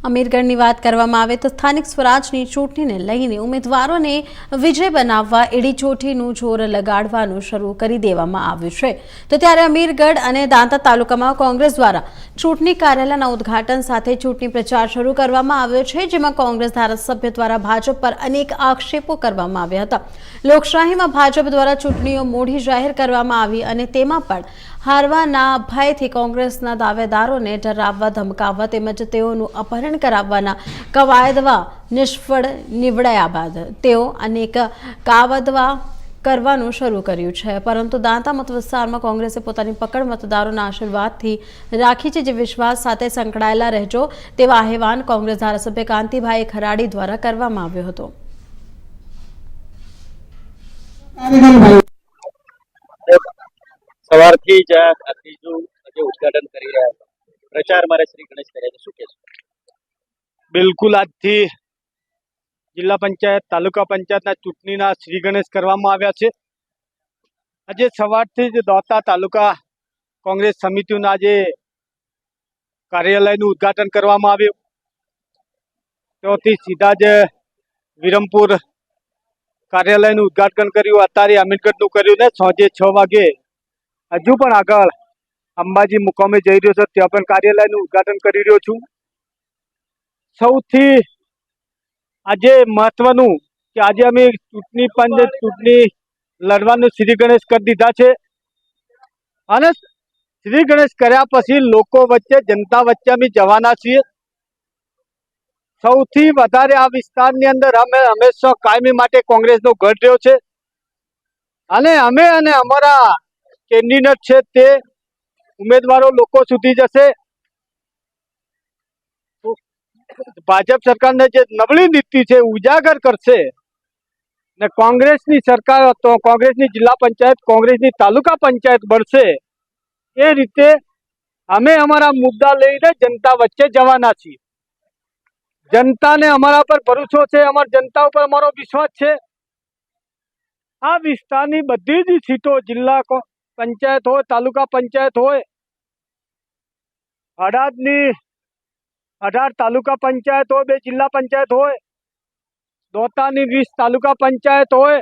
અમીરગઢની વાત કરવામાં આવે તો સ્થાનિક સ્વરાજની ચૂંટણીને લઈને ઉમેદવારોને વિજય બનાવવા એડી ચોટીનું જોર લગાડવાનું શરૂ કરી દેવામાં આવ્યું છે। તો ત્યારે અમીરગઢ અને દાંતા તાલુકામાં કોંગ્રેસ દ્વારા ચૂંટણી કાર્યાલયના ઉદ્ઘાટન સાથે ચૂંટણી પ્રચાર શરૂ કરવામાં આવ્યો છે, જેમાં કોંગ્રેસ ધારાસભ્ય દ્વારા ભાજપ પર અનેક આક્ષેપો કરવામાં આવ્યા હતા। લોકશાહીમાં ભાજપ દ્વારા ચૂંટણીઓ મોડી જાહેર કરવામાં આવી અને તેમાં પણ હારવાના ભયથી કોંગ્રેસના દાવેદારોને ડરાવવા, ધમકાવવા તેમજ તેઓનું અપહરણ કરાવવાના કવાયદવા નિષ્ફળ નીવડ્યા બાદ તેઓ અનેક કાવદવા કરવાનું શરૂ કર્યું છે। પરંતુ દાંતા મત વિસ્તારમાં કોંગ્રેસે પોતાની પકડ મતદારોના આશીર્વાદથી રાખી છે, જે વિશ્વાસ સાથે સંકળાયેલા રહેજો તેવા આહવાન કોંગ્રેસ ધારાસભ્ય કાંતિભાઈ ખરાડી દ્વારા કરવામાં આવ્યો હતો। સવારથી જ આ ત્રીજું ઉદ્ઘાટન કરી રહ્યા હતા। પ્રચાર મારે શ્રી ગણેશ કર્યા શું કહેશો? બિલકુલ, આજથી જિલ્લા પંચાયત, તાલુકા પંચાયતના ચૂંટણીના શ્રી ગણેશ કરવામાં આવ્યા છે। આજે સવારથી જ દાંતા તાલુકા કોંગ્રેસ સમિતિના આજે કાર્યાલયનું ઉદ્ઘાટન કરવામાં આવ્યું। ત્યાંથી સીધા જ વિરમપુર કાર્યાલયનું ઉદ્ઘાટન કર્યું, અત્યારે અમીરગઢનું કર્યું ને સાંજે 6 વાગે હજુ પણ આગળ અંબાજી મુકામે જઈ રહ્યો છે, ત્યાં પણ કાર્યાલયનું ઉદ્ઘાટન કરી રહ્યો છું। સૌથી આજે મહત્વનું કે આજે અમે ચૂંટણી લડવાનું શ્રી ગણેશ કરી દીધા છે અને શ્રી ગણેશ કર્યા પછી લોકો વચ્ચે, જનતા વચ્ચે અમે જવાના છીએ। સૌથી વધારે આ વિસ્તારની અંદર અમે હંમેશા કાયમી માટે કોંગ્રેસનો ગઢ રહ્યો છે અને અમે અને અમારા કેન્ડિડેટ છે તે ઉમેદવારો લોકો સુધી જશે। ભાજપ સરકારને જે નબળી નીતિ છે ઉજાગર કરશે ને કોંગ્રેસની સરકાર તો કોંગ્રેસની જિલ્લા પંચાયત, કોંગ્રેસની તાલુકા પંચાયત બનશે। એ રીતે અમે અમારા મુદ્દા લઈને જનતા વચ્ચે જવાના છીએ। જનતાને અમારા પર ભરોસો છે, અમારી જનતા ઉપર અમારો વિશ્વાસ છે। આ વિસ્તારની બધી જ સીટો, જિલ્લા પંચાયત હોય, તાલુકા પંચાયત હોય, 18 તાલુકા પંચાયત હોય, 2 જિલ્લા પંચાયત હોય, દોતાની 20 તાલુકા પંચાયત હોય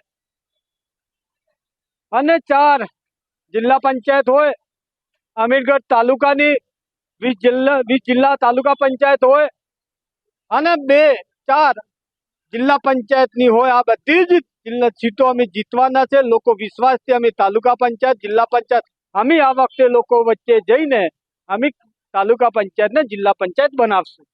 અને 4 જિલ્લા પંચાયત હોય, અમીરગઢ તાલુકાની 20 જિલ્લા તાલુકા પંચાયત હોય અને 2-4 જિલ્લા પંચાયતની હોય। આ બધી જ જિલ્લા સીટો અમે જીતવાના છે। લોકો વિશ્વાસથી અમે તાલુકા પંચાયત, જિલ્લા પંચાયત અમે આ વખતે લોકો વચ્ચે જઈને અમે તાલુકા પંચાયતને જિલ્લા પંચાયત બનાવશું।